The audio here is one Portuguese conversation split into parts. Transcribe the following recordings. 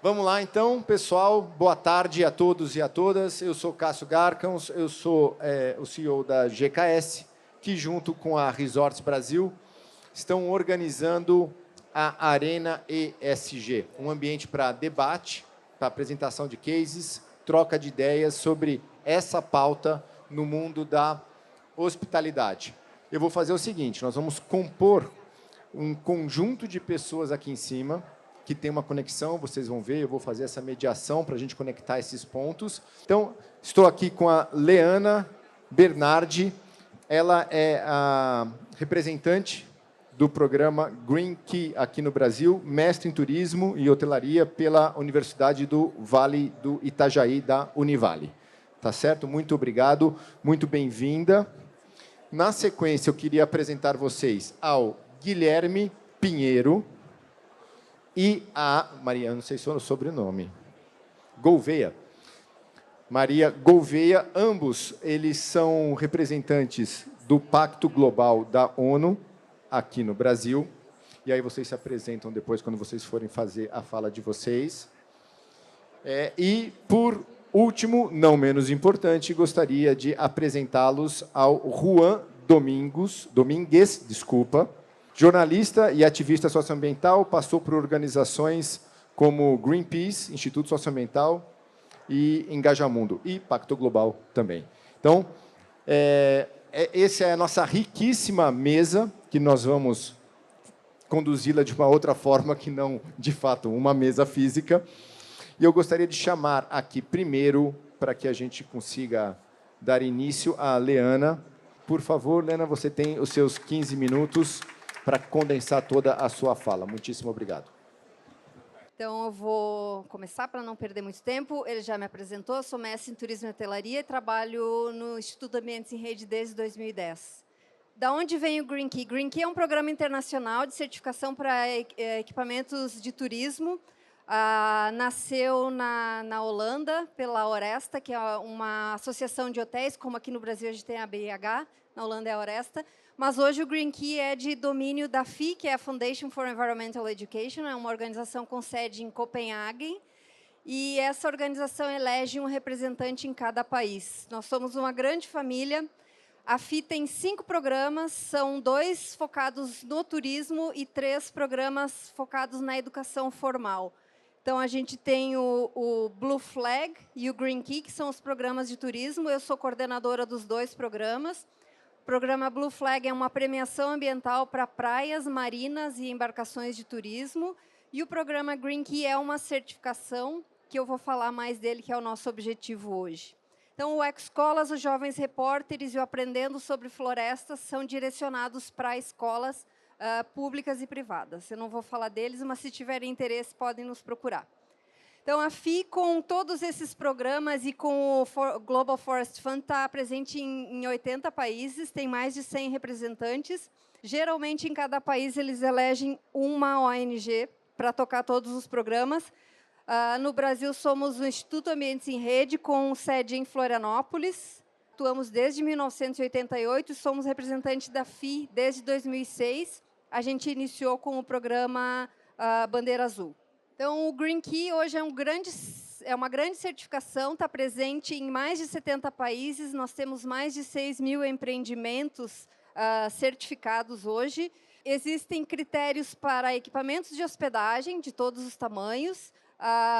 Vamos lá, então, pessoal. Boa tarde a todos e a todas. Eu sou Cássio Garcons, eu sou o CEO da GKS, que, junto com a Resorts Brasil, estão organizando a Arena ESG, um ambiente para debate, para apresentação de cases, troca de ideias sobre essa pauta no mundo da hospitalidade. Eu vou fazer o seguinte, nós vamos compor um conjunto de pessoas aqui em cima, que tem uma conexão, vocês vão ver, eu vou fazer essa mediação para a gente conectar esses pontos. Então, estou aqui com a Leana Bernardi, ela é a representante do programa Green Key aqui no Brasil, mestre em turismo e hotelaria pela Universidade do Vale do Itajaí, da Univale. Tá certo? Muito obrigado, muito bem-vinda. Na sequência, eu queria apresentar vocês ao Guilherme Pinheiro e a Maria, não sei se é o sobrenome, Gouveia. Maria Gouveia, ambos eles são representantes do Pacto Global da ONU, aqui no Brasil. E aí vocês se apresentam depois, quando vocês forem fazer a fala de vocês. E, por último, não menos importante, gostaria de apresentá-los ao Juan Domingues, jornalista e ativista socioambiental, passou por organizações como Greenpeace, Instituto Socioambiental e Engajamundo, e Pacto Global também. Então, essa é a nossa riquíssima mesa, que nós vamos conduzi-la de uma outra forma que não, de fato, uma mesa física. E eu gostaria de chamar aqui primeiro, para que a gente consiga dar início, a Leana. Por favor, Leana, você tem os seus 15 minutos para condensar toda a sua fala. Muitíssimo obrigado. Então, eu vou começar para não perder muito tempo. Ele já me apresentou, eu sou mestre em turismo e hotelaria e trabalho no Instituto Ambientes em Rede desde 2010. Da onde vem o Green Key? Green Key é um programa internacional de certificação para equipamentos de turismo. Nasceu na Holanda, pela Oresta, que é uma associação de hotéis, como aqui no Brasil a gente tem a BIH, na Holanda é a Oresta. Mas hoje o Green Key é de domínio da FI, que é a Foundation for Environmental Education, é uma organização com sede em Copenhague, e essa organização elege um representante em cada país. Nós somos uma grande família. A FI tem 5 programas, são 2 focados no turismo e 3 programas focados na educação formal. Então, a gente tem o Blue Flag e o Green Key, que são os programas de turismo. Eu sou coordenadora dos 2 programas. O programa Blue Flag é uma premiação ambiental para praias, marinas e embarcações de turismo. E o programa Green Key é uma certificação, que eu vou falar mais dele, que é o nosso objetivo hoje. Então, o Escolas, os Jovens Repórteres e o Aprendendo sobre Florestas são direcionados para escolas públicas e privadas. Eu não vou falar deles, mas se tiverem interesse, podem nos procurar. Então, a FI, com todos esses programas e com o Global Forest Fund, está presente em 80 países, tem mais de 100 representantes. Geralmente, em cada país, eles elegem uma ONG para tocar todos os programas. No Brasil, somos o Instituto Ambientes em Rede, com sede em Florianópolis. Atuamos desde 1988 e somos representantes da FI desde 2006. A gente iniciou com o programa Bandeira Azul. Então, o Green Key hoje é uma grande certificação, está presente em mais de 70 países, nós temos mais de 6 mil empreendimentos certificados hoje. Existem critérios para equipamentos de hospedagem de todos os tamanhos,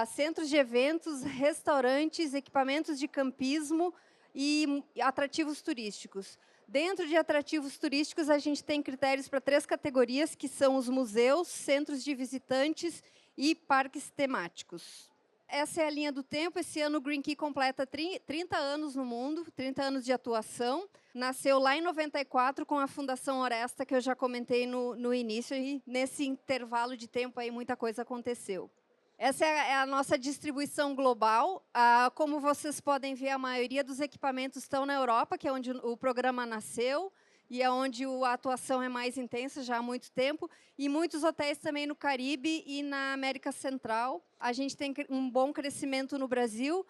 centros de eventos, restaurantes, equipamentos de campismo e atrativos turísticos. Dentro de atrativos turísticos, a gente tem critérios para 3 categorias, que são os museus, centros de visitantes e parques temáticos. Essa é a linha do tempo. Esse ano o Green Key completa 30 anos no mundo, 30 anos de atuação. Nasceu lá em 94 com a Fundação Oresta, que eu já comentei no início, e nesse intervalo de tempo aí muita coisa aconteceu. Essa é a nossa distribuição global. Como vocês podem ver, a maioria dos equipamentos estão na Europa, que é onde o programa nasceu, e é onde a atuação é mais intensa já há muito tempo, e muitos hotéis também no Caribe e na América Central. A gente tem um bom crescimento no Brasil.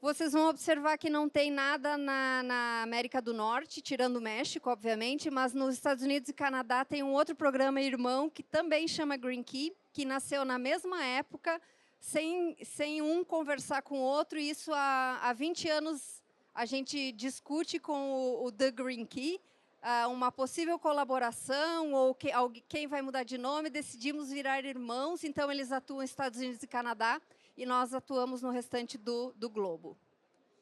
Vocês vão observar que não tem nada na América do Norte, tirando o México, obviamente, mas nos Estados Unidos e Canadá tem um outro programa irmão, que também chama Green Key, que nasceu na mesma época, sem um conversar com o outro. E isso há 20 anos a gente discute com o The Green Key, uma possível colaboração, ou quem vai mudar de nome. Decidimos virar irmãos, então eles atuam nos Estados Unidos e Canadá, e nós atuamos no restante do globo.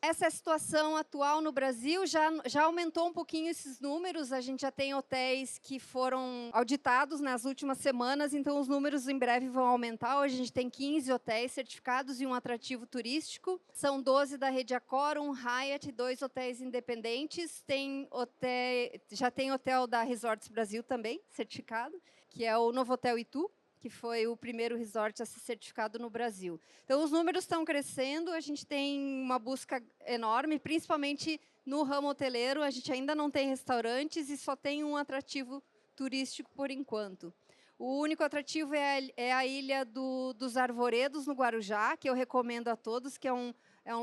Essa é a situação atual no Brasil. Já aumentou um pouquinho esses números. A gente já tem hotéis que foram auditados nas últimas semanas, então os números em breve vão aumentar. Hoje a gente tem 15 hotéis certificados e um atrativo turístico. São 12 da rede Accor, um Hyatt e 2 hotéis independentes. Já tem hotel da Resorts Brasil também, certificado, que é o Novotel Itu, que foi o primeiro resort a ser certificado no Brasil. Então, os números estão crescendo, a gente tem uma busca enorme, principalmente no ramo hoteleiro. A gente ainda não tem restaurantes e só tem um atrativo turístico por enquanto. O único atrativo é a Ilha dos Arvoredos, no Guarujá, que eu recomendo a todos, que é um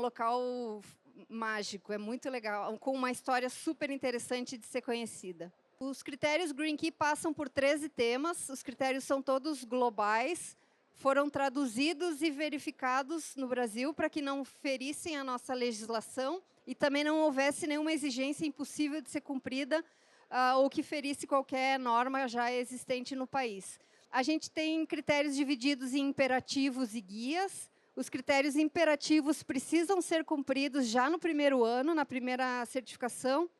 local mágico, é muito legal, com uma história super interessante de ser conhecida. Os critérios Green Key passam por 13 temas, os critérios são todos globais, foram traduzidos e verificados no Brasil para que não ferissem a nossa legislação e também não houvesse nenhuma exigência impossível de ser cumprida ou que ferisse qualquer norma já existente no país. A gente tem critérios divididos em imperativos e guias. Os critérios imperativos precisam ser cumpridos já no primeiro ano, na primeira certificação,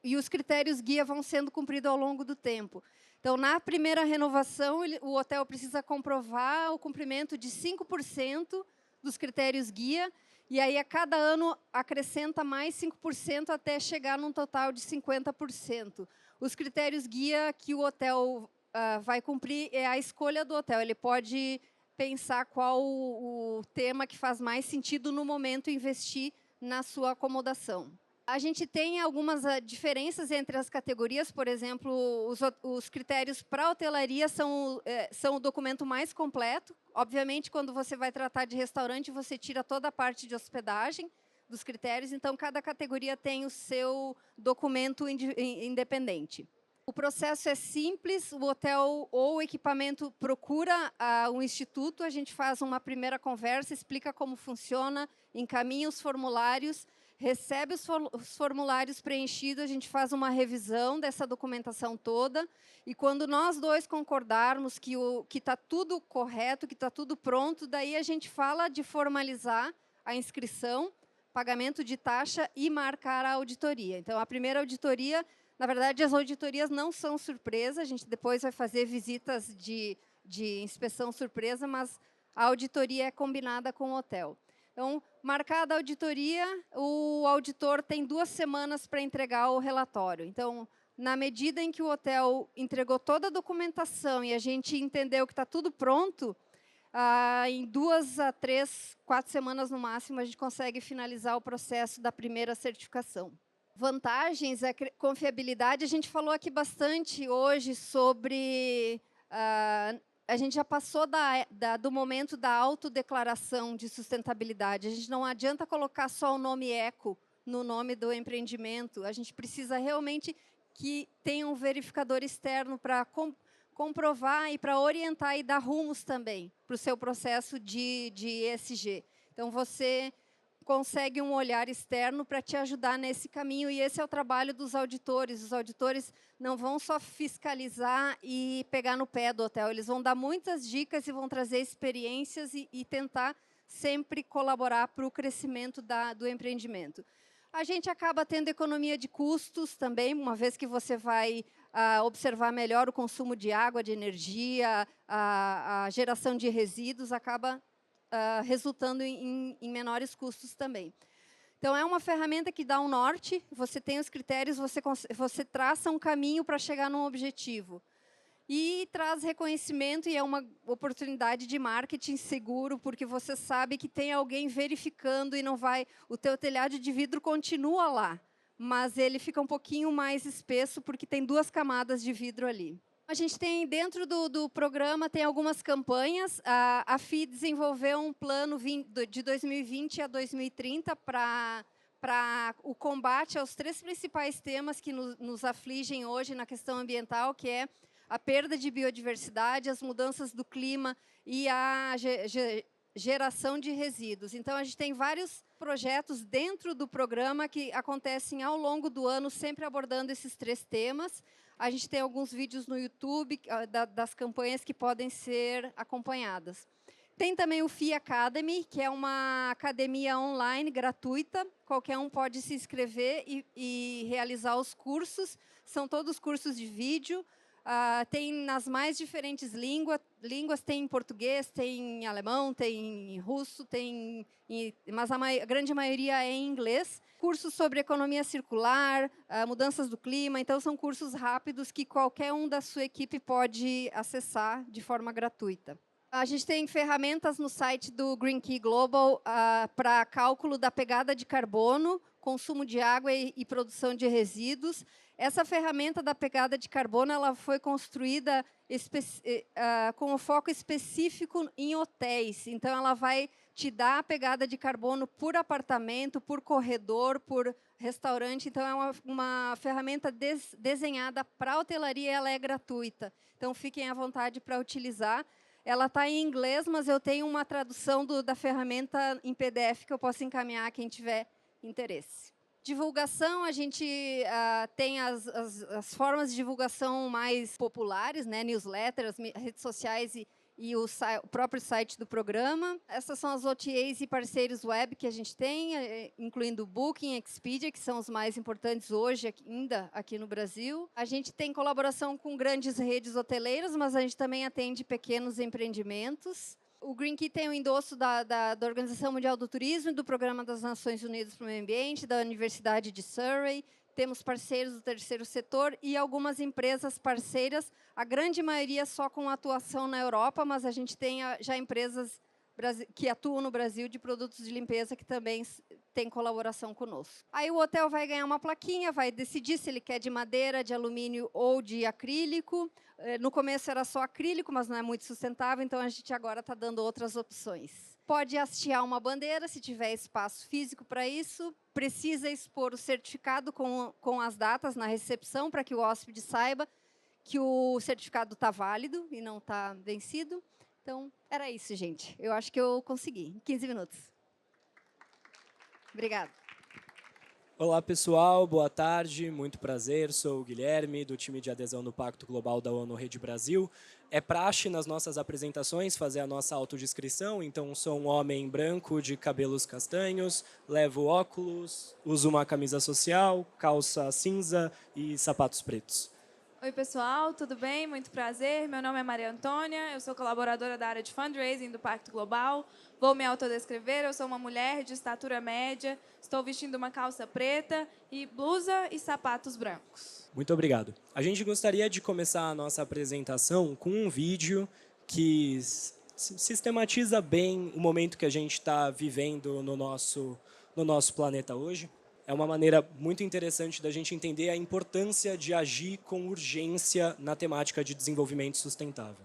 e os critérios guia vão sendo cumpridos ao longo do tempo. Então, na primeira renovação, o hotel precisa comprovar o cumprimento de 5% dos critérios guia, e aí a cada ano acrescenta mais 5% até chegar num total de 50%. Os critérios guia que o hotel vai cumprir é a escolha do hotel. Ele pode pensar qual o tema que faz mais sentido no momento investir na sua acomodação. A gente tem algumas diferenças entre as categorias. Por exemplo, os critérios para hotelaria são o documento mais completo. Obviamente, quando você vai tratar de restaurante, você tira toda a parte de hospedagem dos critérios. Então, cada categoria tem o seu documento independente. O processo é simples. O hotel ou o equipamento procura um instituto, a gente faz uma primeira conversa, explica como funciona, encaminha os formulários, recebe os formulários preenchidos, a gente faz uma revisão dessa documentação toda, e quando nós dois concordarmos que está tudo correto, que está tudo pronto, daí a gente fala de formalizar a inscrição, pagamento de taxa e marcar a auditoria. Então, a primeira auditoria, na verdade, as auditorias não são surpresa, a gente depois vai fazer visitas de inspeção surpresa, mas a auditoria é combinada com o hotel. Então, marcada a auditoria, o auditor tem 2 semanas para entregar o relatório. Então, na medida em que o hotel entregou toda a documentação e a gente entendeu que está tudo pronto, em 2 a 3, 4 semanas no máximo, a gente consegue finalizar o processo da primeira certificação. Vantagens, a confiabilidade. A gente falou aqui bastante hoje sobre... a gente já passou do momento da autodeclaração de sustentabilidade. A gente não adianta colocar só o nome eco no nome do empreendimento. A gente precisa realmente que tenha um verificador externo para comprovar e para orientar e dar rumos também para o seu processo de ESG. Então, você consegue um olhar externo para te ajudar nesse caminho, e esse é o trabalho dos auditores. Os auditores não vão só fiscalizar e pegar no pé do hotel, eles vão dar muitas dicas e vão trazer experiências e tentar sempre colaborar para o crescimento do empreendimento. A gente acaba tendo economia de custos também, uma vez que você vai observar melhor o consumo de água, de energia, a geração de resíduos, acaba resultando em menores custos também. Então, é uma ferramenta que dá um norte, você tem os critérios, você traça um caminho para chegar num objetivo. E traz reconhecimento, e é uma oportunidade de marketing seguro, porque você sabe que tem alguém verificando e não vai... O teu telhado de vidro continua lá, mas ele fica um pouquinho mais espesso, porque tem 2 camadas de vidro ali. A gente tem, dentro do programa, tem algumas campanhas. A FI desenvolveu um plano de 2020 a 2030 para o combate aos 3 principais temas que nos afligem hoje na questão ambiental, que é a perda de biodiversidade, as mudanças do clima e a geração de resíduos. Então, a gente tem vários projetos dentro do programa que acontecem ao longo do ano, sempre abordando esses 3 temas. A gente tem alguns vídeos no YouTube das campanhas que podem ser acompanhadas. Tem também o FII Academy, que é uma academia online gratuita. Qualquer um pode se inscrever e realizar os cursos. São todos cursos de vídeo. Tem nas mais diferentes línguas, tem em português, tem em alemão, tem em russo, mas a grande maioria é em inglês. Cursos sobre economia circular, mudanças do clima. Então, são cursos rápidos que qualquer um da sua equipe pode acessar de forma gratuita. A gente tem ferramentas no site do Green Key Global para cálculo da pegada de carbono, consumo de água e produção de resíduos. Essa ferramenta da pegada de carbono ela foi construída com um foco específico em hotéis. Então, ela vai te dar a pegada de carbono por apartamento, por corredor, por restaurante. Então, é uma ferramenta desenhada para a hotelaria e ela é gratuita. Então, fiquem à vontade para utilizar. Ela está em inglês, mas eu tenho uma tradução da ferramenta em PDF que eu posso encaminhar a quem tiver interesse. Divulgação, a gente tem as formas de divulgação mais populares, né? Newsletters, redes sociais e o próprio site do programa. Essas são as OTAs e parceiros web que a gente tem, incluindo o Booking, Expedia, que são os mais importantes hoje ainda aqui no Brasil. A gente tem colaboração com grandes redes hoteleiras, mas a gente também atende pequenos empreendimentos. O Green Key tem o endosso da Organização Mundial do Turismo e do Programa das Nações Unidas para o Meio Ambiente, da Universidade de Surrey. Temos parceiros do terceiro setor e algumas empresas parceiras, a grande maioria só com atuação na Europa, mas a gente tem já empresas que atuam no Brasil de produtos de limpeza que também têm colaboração conosco. Aí o hotel vai ganhar uma plaquinha, vai decidir se ele quer de madeira, de alumínio ou de acrílico. No começo era só acrílico, mas não é muito sustentável, então a gente agora está dando outras opções. Pode hastear uma bandeira, se tiver espaço físico para isso. Precisa expor o certificado com as datas na recepção, para que o hóspede saiba que o certificado está válido e não está vencido. Então, era isso, gente. Eu acho que eu consegui, em 15 minutos. Obrigada. Olá, pessoal. Boa tarde. Muito prazer. Sou o Guilherme, do time de adesão do Pacto Global da ONU Rede Brasil. É praxe nas nossas apresentações fazer a nossa autodescrição. Então, sou um homem branco de cabelos castanhos, levo óculos, uso uma camisa social, calça cinza e sapatos pretos. Oi, pessoal, tudo bem? Muito prazer. Meu nome é Maria Antônia, eu sou colaboradora da área de fundraising do Pacto Global. Vou me autodescrever, eu sou uma mulher de estatura média, estou vestindo uma calça preta e blusa e sapatos brancos. Muito obrigado. A gente gostaria de começar a nossa apresentação com um vídeo que sistematiza bem o momento que a gente está vivendo no nosso planeta hoje. É uma maneira muito interessante da gente entender a importância de agir com urgência na temática de desenvolvimento sustentável.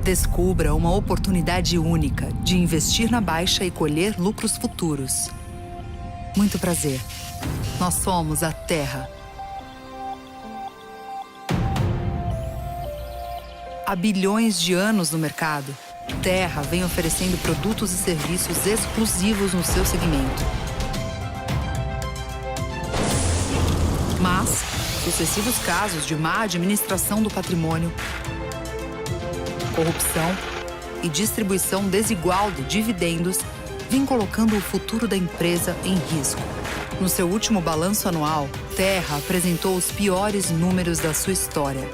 Descubra uma oportunidade única de investir na Baixa e colher lucros futuros. Muito prazer. Nós somos a Terra. Há bilhões de anos no mercado, Terra vem oferecendo produtos e serviços exclusivos no seu segmento. Mas sucessivos casos de má administração do patrimônio, corrupção e distribuição desigual de dividendos vêm colocando o futuro da empresa em risco. No seu último balanço anual, Terra apresentou os piores números da sua história.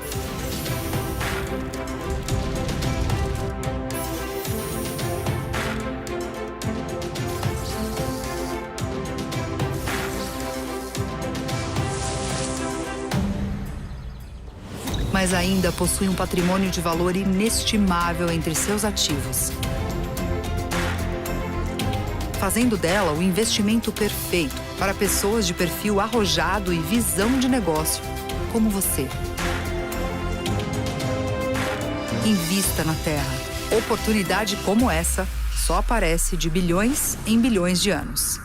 Mas ainda possui um patrimônio de valor inestimável entre seus ativos, fazendo dela o investimento perfeito para pessoas de perfil arrojado e visão de negócio, como você. Invista na Terra. Oportunidade como essa só aparece de bilhões em bilhões de anos.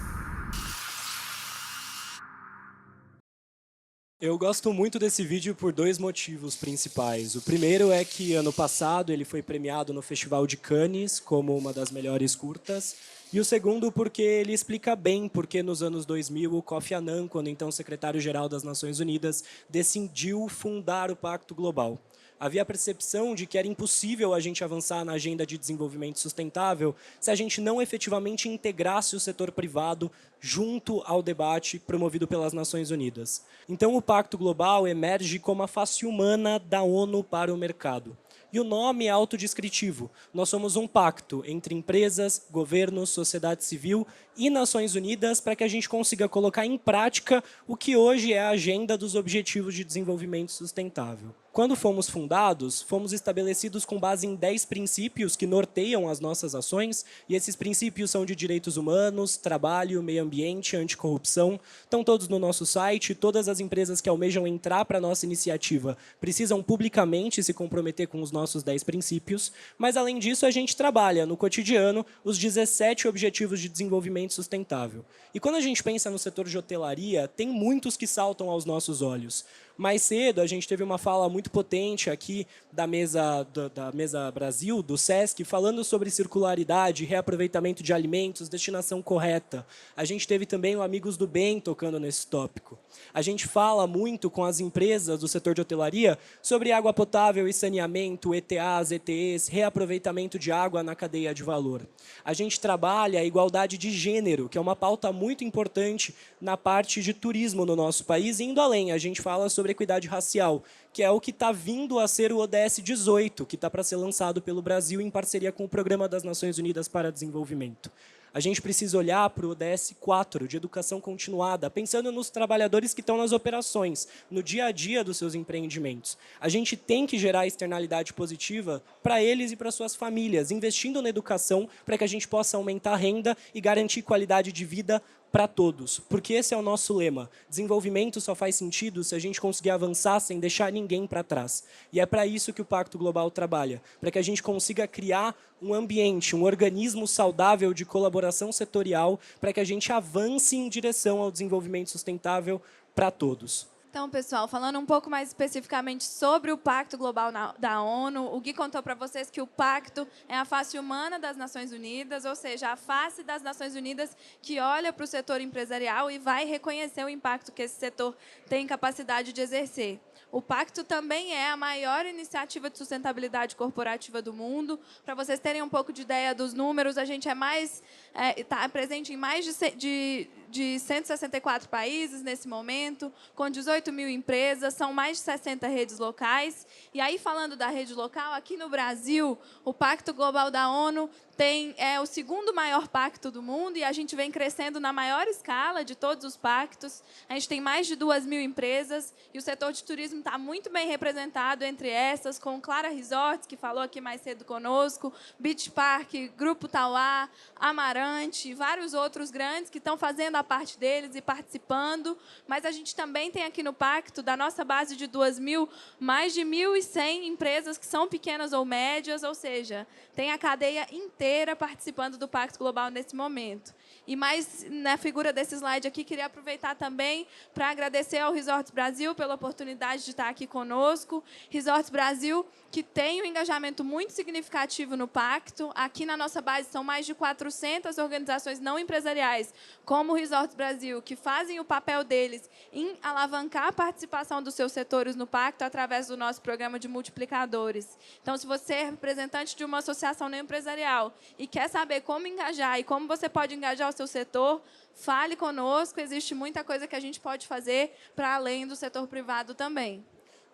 Eu gosto muito desse vídeo por 2 motivos principais. O primeiro é que ano passado ele foi premiado no Festival de Cannes como uma das melhores curtas. E o segundo porque ele explica bem porque nos anos 2000 o Kofi Annan, quando então secretário-geral das Nações Unidas, decidiu fundar o Pacto Global. Havia a percepção de que era impossível a gente avançar na agenda de desenvolvimento sustentável se a gente não efetivamente integrasse o setor privado junto ao debate promovido pelas Nações Unidas. Então, o Pacto Global emerge como a face humana da ONU para o mercado. E o nome é autodescritivo. Nós somos um pacto entre empresas, governos, sociedade civil e Nações Unidas para que a gente consiga colocar em prática o que hoje é a agenda dos Objetivos de Desenvolvimento Sustentável. Quando fomos fundados, fomos estabelecidos com base em 10 princípios que norteiam as nossas ações, e esses princípios são de direitos humanos, trabalho, meio ambiente, anticorrupção. Estão todos no nosso site, todas as empresas que almejam entrar para a nossa iniciativa precisam publicamente se comprometer com os nossos 10 princípios, mas além disso a gente trabalha no cotidiano os 17 Objetivos de Desenvolvimento Sustentável. E quando a gente pensa no setor de hotelaria, tem muitos que saltam aos nossos olhos. Mais cedo, a gente teve uma fala muito potente aqui da Mesa Brasil, do SESC, falando sobre circularidade, reaproveitamento de alimentos, destinação correta. A gente teve também o Amigos do Bem tocando nesse tópico. A gente fala muito com as empresas do setor de hotelaria sobre água potável e saneamento, ETAs, ETEs, reaproveitamento de água na cadeia de valor. A gente trabalha a igualdade de gênero, que é uma pauta muito importante na parte de turismo no nosso país, indo além. A gente fala sobre equidade racial, que é o que está vindo a ser o ODS 18, que está para ser lançado pelo Brasil em parceria com o Programa das Nações Unidas para Desenvolvimento. A gente precisa olhar para o ODS 4, de educação continuada, pensando nos trabalhadores que estão nas operações, no dia a dia dos seus empreendimentos. A gente tem que gerar externalidade positiva para eles e para suas famílias, investindo na educação para que a gente possa aumentar a renda e garantir qualidade de vida para todos, porque esse é o nosso lema. Desenvolvimento só faz sentido se a gente conseguir avançar sem deixar ninguém para trás. E é para isso que o Pacto Global trabalha, para que a gente consiga criar um ambiente, um organismo saudável de colaboração setorial, para que a gente avance em direção ao desenvolvimento sustentável para todos. Então, pessoal, falando um pouco mais especificamente sobre o Pacto Global da ONU, o Gui contou para vocês que o pacto é a face humana das Nações Unidas, ou seja, a face das Nações Unidas que olha para o setor empresarial e vai reconhecer o impacto que esse setor tem capacidade de exercer. O pacto também é a maior iniciativa de sustentabilidade corporativa do mundo. Para vocês terem um pouco de ideia dos números, a gente está presente em mais de 164 países nesse momento, com 18 mil empresas, são mais de 60 redes locais. E aí, falando da rede local, aqui no Brasil, o Pacto Global da ONU é o segundo maior pacto do mundo e a gente vem crescendo na maior escala de todos os pactos. A gente tem mais de 2 mil empresas e o setor de turismo está muito bem representado entre essas, com Clara Resorts, que falou aqui mais cedo conosco, Beach Park, Grupo Tauá, Amarante, vários outros grandes que estão fazendo a parte deles e participando. Mas a gente também tem aqui no pacto, da nossa base de 2 mil, mais de 1.100 empresas que são pequenas ou médias, ou seja, tem a cadeia inteira participando do Pacto Global nesse momento. E mais na figura desse slide aqui, queria aproveitar também para agradecer ao Resorts Brasil pela oportunidade de estar aqui conosco. Resorts Brasil, que tem um engajamento muito significativo no Pacto. Aqui na nossa base são mais de 400 organizações não empresariais, como o Resorts Brasil, que fazem o papel deles em alavancar a participação dos seus setores no Pacto através do nosso programa de multiplicadores. Então, se você é representante de uma associação não empresarial e quer saber como engajar e como você pode engajar o seu setor, fale conosco, existe muita coisa que a gente pode fazer para além do setor privado também.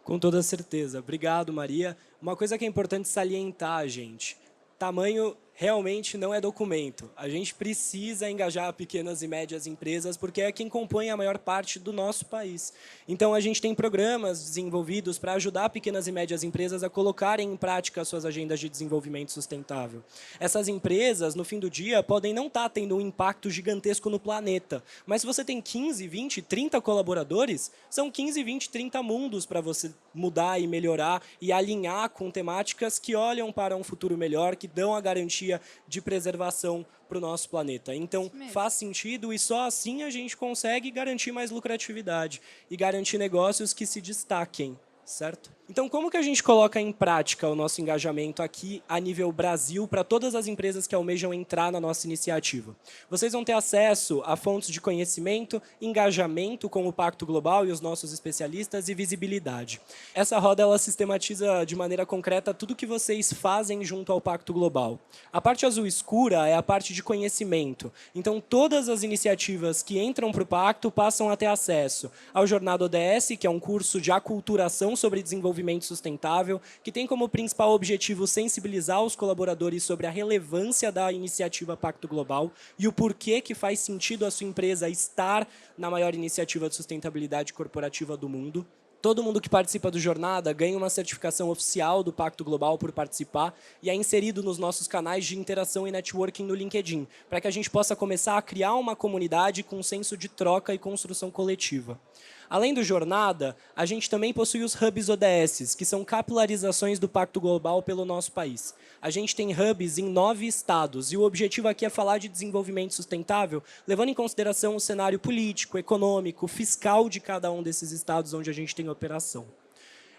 Com toda certeza. Obrigado, Maria. Uma coisa que é importante salientar, gente, tamanho realmente não é documento. A gente precisa engajar pequenas e médias empresas porque é quem compõe a maior parte do nosso país. Então, a gente tem programas desenvolvidos para ajudar pequenas e médias empresas a colocarem em prática suas agendas de desenvolvimento sustentável. Essas empresas, no fim do dia, podem não estar tendo um impacto gigantesco no planeta, mas se você tem 15, 20, 30 colaboradores, são 15, 20, 30 mundos para você mudar e melhorar e alinhar com temáticas que olham para um futuro melhor, que dão a garantia garantia de preservação para o nosso planeta. Então, faz sentido e só assim a gente consegue garantir mais lucratividade e garantir negócios que se destaquem, certo? Então, como que a gente coloca em prática o nosso engajamento aqui a nível Brasil para todas as empresas que almejam entrar na nossa iniciativa? Vocês vão ter acesso a fontes de conhecimento, engajamento com o Pacto Global e os nossos especialistas e visibilidade. Essa roda ela sistematiza de maneira concreta tudo que vocês fazem junto ao Pacto Global. A parte azul escura é a parte de conhecimento. Então, todas as iniciativas que entram para o Pacto passam a ter acesso ao Jornada ODS, que é um curso de aculturação sobre desenvolvimento sustentável, que tem como principal objetivo sensibilizar os colaboradores sobre a relevância da iniciativa Pacto Global e o porquê que faz sentido a sua empresa estar na maior iniciativa de sustentabilidade corporativa do mundo. Todo mundo que participa do Jornada ganha uma certificação oficial do Pacto Global por participar e é inserido nos nossos canais de interação e networking no LinkedIn, para que a gente possa começar a criar uma comunidade com um senso de troca e construção coletiva. Além do Jornada, a gente também possui os Hubs ODS, que são capilarizações do Pacto Global pelo nosso país. A gente tem hubs em 9 estados, e o objetivo aqui é falar de desenvolvimento sustentável, levando em consideração o cenário político, econômico, fiscal de cada um desses estados onde a gente tem operação.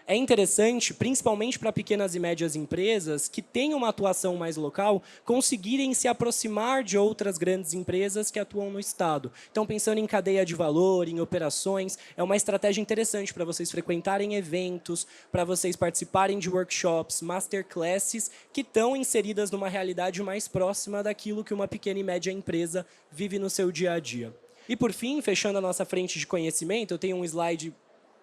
É interessante, principalmente para pequenas e médias empresas, que têm uma atuação mais local, conseguirem se aproximar de outras grandes empresas que atuam no Estado. Então, pensando em cadeia de valor, em operações, é uma estratégia interessante para vocês frequentarem eventos, para vocês participarem de workshops, masterclasses, que estão inseridas numa realidade mais próxima daquilo que uma pequena e média empresa vive no seu dia a dia. E, por fim, fechando a nossa frente de conhecimento, eu tenho um slide.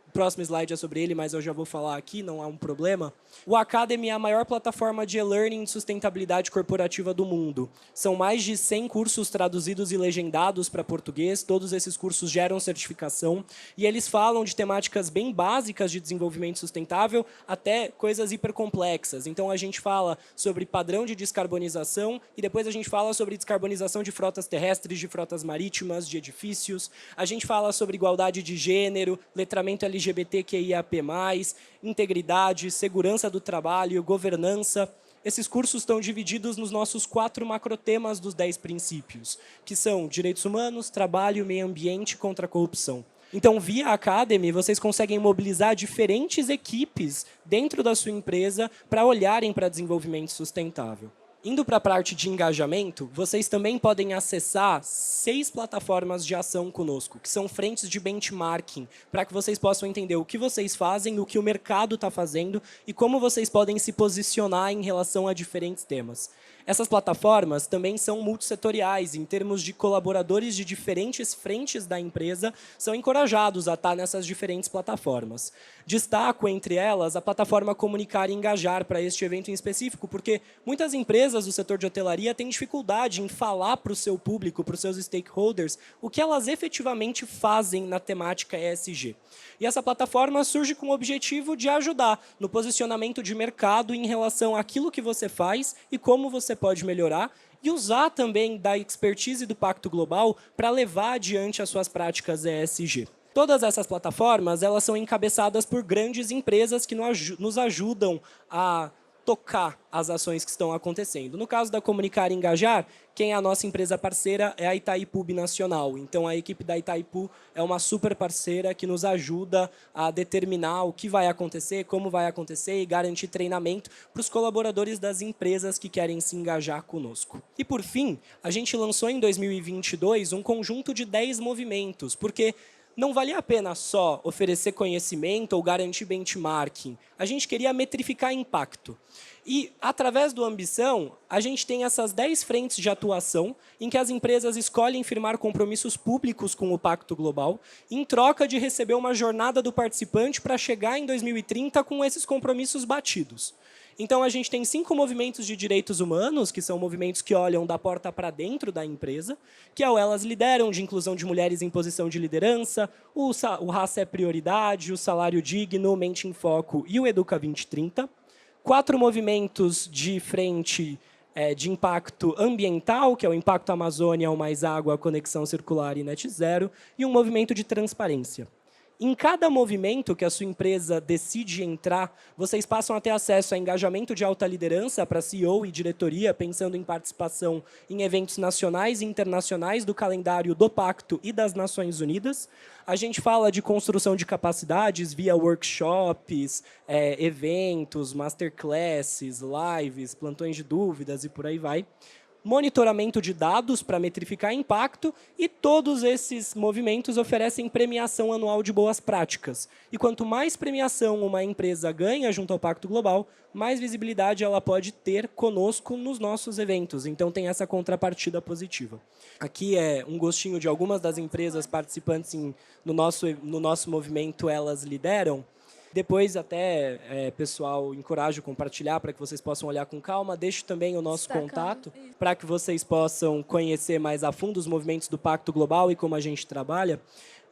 O próximo slide é sobre ele, mas eu já vou falar aqui, não há um problema. O Academy é a maior plataforma de e-learning de sustentabilidade corporativa do mundo. São mais de 100 cursos traduzidos e legendados para português. Todos esses cursos geram certificação. E eles falam de temáticas bem básicas de desenvolvimento sustentável até coisas hipercomplexas. Então, a gente fala sobre padrão de descarbonização e depois a gente fala sobre descarbonização de frotas terrestres, de frotas marítimas, de edifícios. A gente fala sobre igualdade de gênero, letramento LGBTQIAP+, integridade, segurança do trabalho, governança. Esses cursos estão divididos nos nossos 4 macrotemas dos 10 princípios, que são direitos humanos, trabalho, meio ambiente e contra a corrupção. Então, via Academy, vocês conseguem mobilizar diferentes equipes dentro da sua empresa para olharem para desenvolvimento sustentável. Indo para a parte de engajamento, vocês também podem acessar 6 plataformas de ação conosco, que são frentes de benchmarking, para que vocês possam entender o que vocês fazem, o que o mercado está fazendo e como vocês podem se posicionar em relação a diferentes temas. Essas plataformas também são multissetoriais, em termos de colaboradores de diferentes frentes da empresa são encorajados a estar nessas diferentes plataformas. Destaco, entre elas, a plataforma Comunicar e Engajar para este evento em específico, porque muitas empresas do setor de hotelaria têm dificuldade em falar para o seu público, para os seus stakeholders, o que elas efetivamente fazem na temática ESG. E essa plataforma surge com o objetivo de ajudar no posicionamento de mercado em relação àquilo que você faz e como você pode melhorar, e usar também da expertise do Pacto Global para levar adiante as suas práticas ESG. Todas essas plataformas elas são encabeçadas por grandes empresas que nos ajudam a tocar as ações que estão acontecendo. No caso da Comunicar e Engajar, quem é a nossa empresa parceira é a Itaipu Binacional. Então, a equipe da Itaipu é uma super parceira que nos ajuda a determinar o que vai acontecer, como vai acontecer e garantir treinamento para os colaboradores das empresas que querem se engajar conosco. E, por fim, a gente lançou em 2022 um conjunto de 10 movimentos, porque não valia a pena só oferecer conhecimento ou garantir benchmarking. A gente queria metrificar impacto. E, através do Ambição, a gente tem essas 10 frentes de atuação em que as empresas escolhem firmar compromissos públicos com o Pacto Global, em troca de receber uma jornada do participante para chegar em 2030 com esses compromissos batidos. Então, a gente tem 5 movimentos de direitos humanos, que são movimentos que olham da porta para dentro da empresa, que é o Elas Lideram, de inclusão de mulheres em posição de liderança, o Raça é Prioridade, o Salário Digno, Mente em Foco e o Educa 2030. 4 movimentos de frente de impacto ambiental, que é o Impacto Amazônia, o Mais Água, Conexão Circular e Net Zero, e um movimento de transparência. Em cada movimento que a sua empresa decide entrar, vocês passam a ter acesso a engajamento de alta liderança para CEO e diretoria, pensando em participação em eventos nacionais e internacionais do calendário do Pacto e das Nações Unidas. A gente fala de construção de capacidades via workshops, eventos, masterclasses, lives, plantões de dúvidas e por aí vai. Monitoramento de dados para metrificar impacto, e todos esses movimentos oferecem premiação anual de boas práticas. E quanto mais premiação uma empresa ganha junto ao Pacto Global, mais visibilidade ela pode ter conosco nos nossos eventos. Então, tem essa contrapartida positiva. Aqui é um gostinho de algumas das empresas participantes no nosso movimento Elas Lideram. Depois, até, pessoal, encorajo a compartilhar para que vocês possam olhar com calma. Deixo também o nosso contato para que vocês possam conhecer mais a fundo os movimentos do Pacto Global e como a gente trabalha.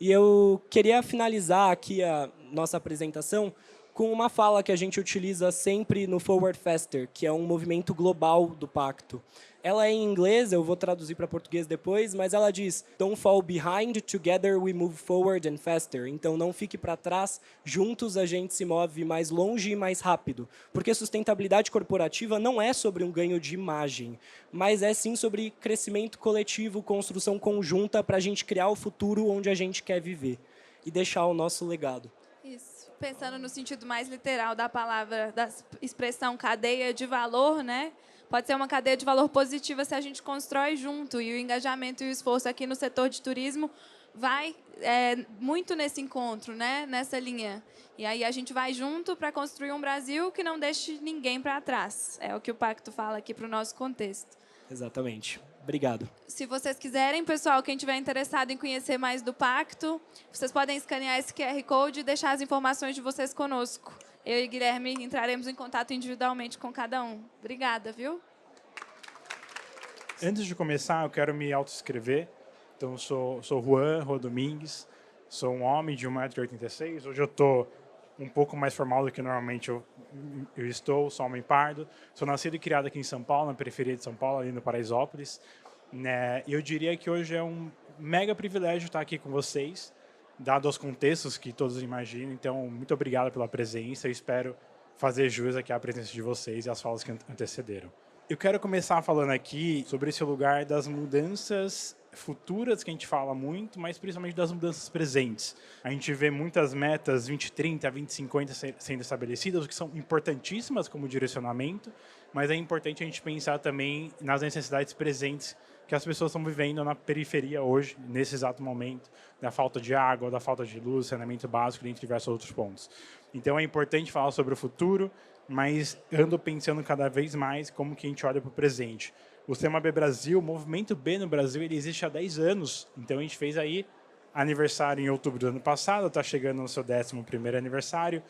E eu queria finalizar aqui a nossa apresentação com uma fala que a gente utiliza sempre no Forward Faster, que é um movimento global do Pacto. Ela é em inglês, eu vou traduzir para português depois, mas ela diz: "Don't fall behind, together we move forward and faster." Então, não fique para trás, juntos a gente se move mais longe e mais rápido. Porque sustentabilidade corporativa não é sobre um ganho de imagem, mas é sim sobre crescimento coletivo, construção conjunta para a gente criar o futuro onde a gente quer viver e deixar o nosso legado. Isso. Pensando no sentido mais literal da palavra, da expressão cadeia de valor, né? Pode ser uma cadeia de valor positiva se a gente constrói junto. E o engajamento e o esforço aqui no setor de turismo vai muito nesse encontro, né? Nessa linha. E aí a gente vai junto para construir um Brasil que não deixe ninguém para trás. É o que o Pacto fala aqui para o nosso contexto. Exatamente. Obrigado. Se vocês quiserem, pessoal, quem estiver interessado em conhecer mais do Pacto, vocês podem escanear esse QR Code e deixar as informações de vocês conosco. Eu e Guilherme entraremos em contato individualmente com cada um. Obrigada, viu? Antes de começar, eu quero me autoescrever. Então, sou Juan Domingues, sou um homem de 1,86 m. Hoje eu estou um pouco mais formal do que normalmente eu estou, sou homem pardo. Sou nascido e criado aqui em São Paulo, na periferia de São Paulo, ali no Paraisópolis. E eu diria que hoje é um mega privilégio estar aqui com vocês, dado os contextos que todos imaginam. Então, muito obrigado pela presença. Eu espero fazer jus aqui à presença de vocês e às falas que antecederam. Eu quero começar falando aqui sobre esse lugar das mudanças futuras, que a gente fala muito, mas principalmente das mudanças presentes. A gente vê muitas metas 2030, 2050 sendo estabelecidas, que são importantíssimas como direcionamento, mas é importante a gente pensar também nas necessidades presentes que as pessoas estão vivendo na periferia hoje, nesse exato momento, da falta de água, da falta de luz, saneamento básico, dentre diversos outros pontos. Então, é importante falar sobre o futuro, mas ando pensando cada vez mais como que a gente olha para o presente. O Sistema B Brasil, o Movimento B no Brasil, ele existe há 10 anos. Então, a gente fez aí aniversário em outubro do ano passado, está chegando no seu 11º aniversário,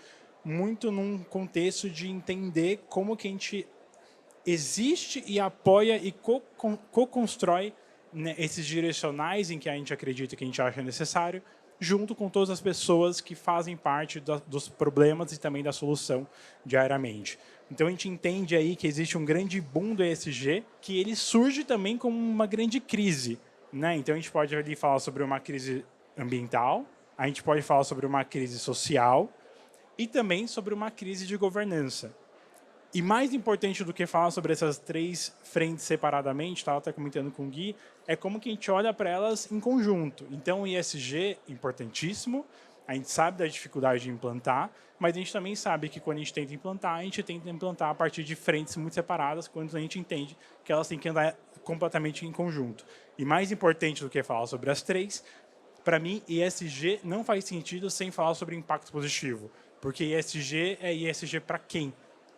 muito num contexto de entender como que a gente existe e apoia e co-constrói, né, esses direcionais em que a gente acredita que a gente acha necessário, junto com todas as pessoas que fazem parte dos problemas e também da solução diariamente. Então, a gente entende aí que existe um grande boom do ESG, que ele surge também como uma grande crise, né? Então, a gente pode ali falar sobre uma crise ambiental, a gente pode falar sobre uma crise social e também sobre uma crise de governança. E mais importante do que falar sobre essas três frentes separadamente, estava até comentando com o Gui, é como que a gente olha para elas em conjunto. Então, o ESG é importantíssimo, a gente sabe da dificuldade de implantar, mas a gente também sabe que quando a gente tenta implantar a partir de frentes muito separadas, quando a gente entende que elas têm que andar completamente em conjunto. E mais importante do que falar sobre as três, para mim, ESG não faz sentido sem falar sobre impacto positivo, porque ESG é ESG para quem?